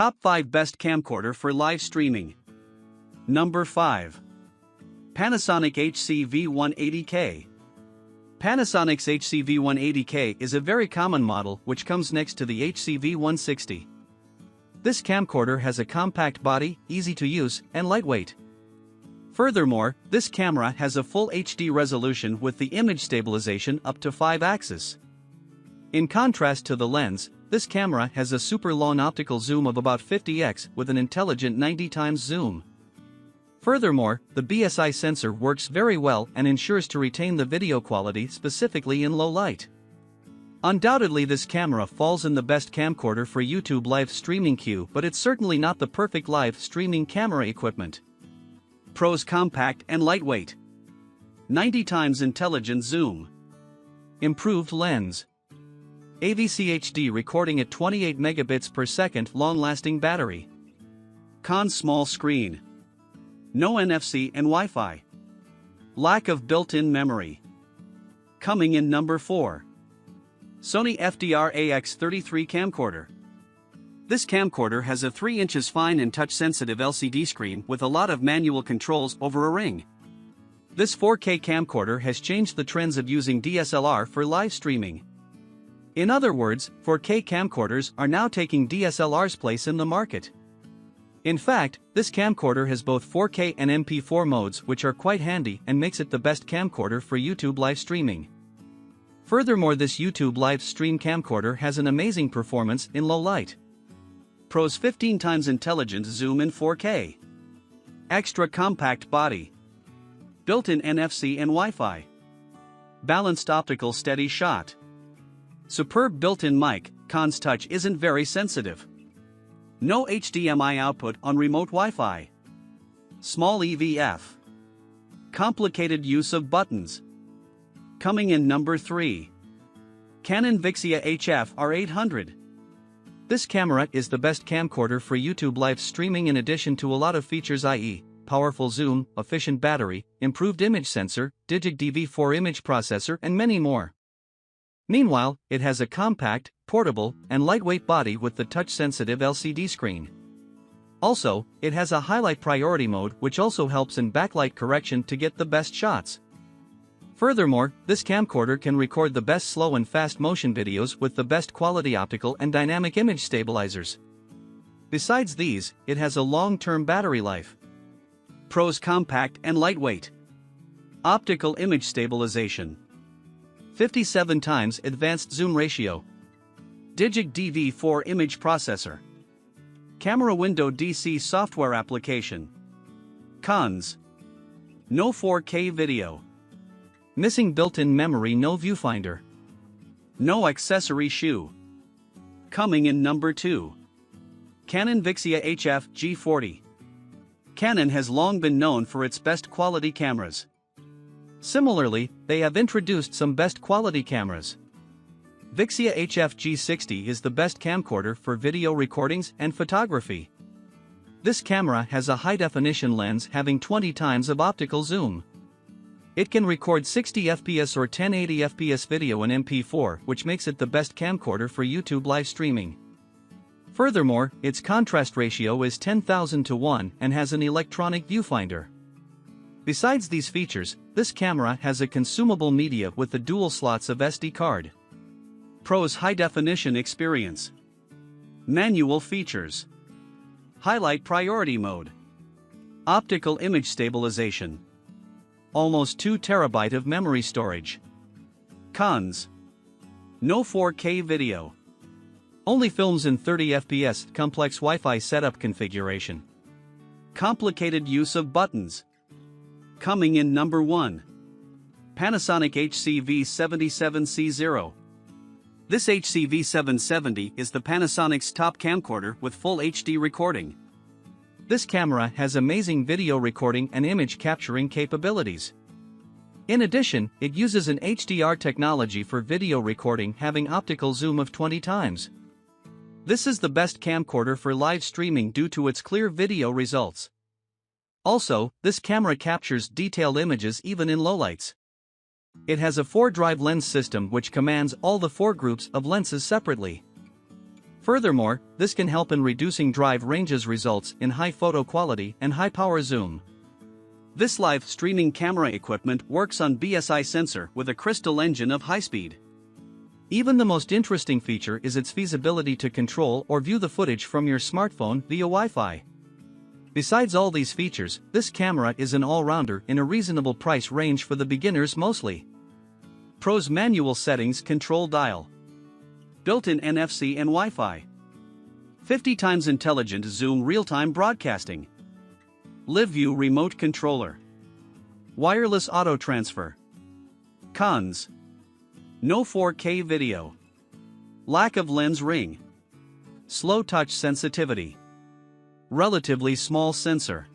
Top 5 Best Camcorder for Live Streaming. Number 5. Panasonic HC-V180K. Panasonic's HC-V180K is a very common model which comes next to the HC-V160. This camcorder has a compact body, easy to use, and lightweight. Furthermore, this camera has a full HD resolution with the image stabilization up to 5 axis. In contrast to the lens, this camera has a super long optical zoom of about 50x with an intelligent 90x zoom. Furthermore, the BSI sensor works very well and ensures to retain the video quality specifically in low light. Undoubtedly this camera falls in the best camcorder for YouTube live streaming queue, but it's certainly not the perfect live streaming camera equipment. Pros: compact and lightweight. 90x intelligent zoom. Improved lens. AVC HD recording at 28 megabits per second, long-lasting battery. Cons: small screen. No NFC and Wi-Fi. Lack of built-in memory. Coming in number 4. Sony FDR-AX33 camcorder. This camcorder has a 3 inches fine and touch-sensitive LCD screen with a lot of manual controls over a ring. This 4K camcorder has changed the trends of using DSLR for live streaming. In other words, 4K camcorders are now taking DSLR's place in the market. In fact, this camcorder has both 4K and MP4 modes, which are quite handy and makes it the best camcorder for YouTube live streaming. Furthermore, this YouTube live stream camcorder has an amazing performance in low light. Pros: 15x intelligent zoom in 4K. Extra compact body. Built-in NFC and Wi-Fi. Balanced optical steady shot. Superb built-in mic. Cons: touch isn't very sensitive. No HDMI output on remote Wi-Fi. Small EVF. Complicated use of buttons. Coming in number 3. Canon VIXIA HF R800. This camera is the best camcorder for YouTube live streaming in addition to a lot of features, i.e., powerful zoom, efficient battery, improved image sensor, Digic DV4 image processor, and many more. Meanwhile, it has a compact, portable, and lightweight body with the touch-sensitive LCD screen. Also, it has a highlight priority mode which also helps in backlight correction to get the best shots. Furthermore, this camcorder can record the best slow and fast motion videos with the best quality optical and dynamic image stabilizers. Besides these, it has a long-term battery life. Pros: compact and lightweight. Optical image stabilization. 57x advanced zoom ratio. Digic DV4 image processor. Camera window DC software application. Cons: no 4K video. Missing built-in memory, no viewfinder. No accessory shoe. Coming in number 2. Canon VIXIA HF G40. Canon has long been known for its best quality cameras. Similarly, they have introduced some best quality cameras. VIXIA HF G60 is the best camcorder for video recordings and photography. This camera has a high-definition lens having 20x of optical zoom. It can record 60 fps or 1080 fps video in MP4, which makes it the best camcorder for YouTube live streaming. Furthermore, its contrast ratio is 10,000:1 and has an electronic viewfinder. Besides these features, this camera has a consumable media with the dual slots of SD card. Pros: high-definition experience. Manual features. Highlight priority mode. Optical image stabilization. Almost 2 TB of memory storage. Cons: no 4K video. Only films in 30 fps, complex Wi-Fi setup configuration. Complicated use of buttons. Coming in number 1. Panasonic HC-V77C0. This HC-V770 is the Panasonic's top camcorder with full HD recording. This camera has amazing video recording and image capturing capabilities. In addition, it uses an HDR technology for video recording, having optical zoom of 20x. This is the best camcorder for live streaming due to its clear video results. Also, this camera captures detailed images even in lowlights. It has a 4-drive lens system which commands all the 4 groups of lenses separately. Furthermore, this can help in reducing drive ranges, results in high photo quality and high power zoom. This live streaming camera equipment works on BSI sensor with a crystal engine of high speed. Even the most interesting feature is its feasibility to control or view the footage from your smartphone via Wi-Fi. Besides all these features, this camera is an all-rounder in a reasonable price range for the beginners mostly. Pros: manual settings, control dial, built-in NFC and Wi-Fi, 50 times intelligent zoom, real-time broadcasting, live view remote controller, wireless auto transfer. Cons: no 4K video, lack of lens ring, slow touch sensitivity, relatively small sensor.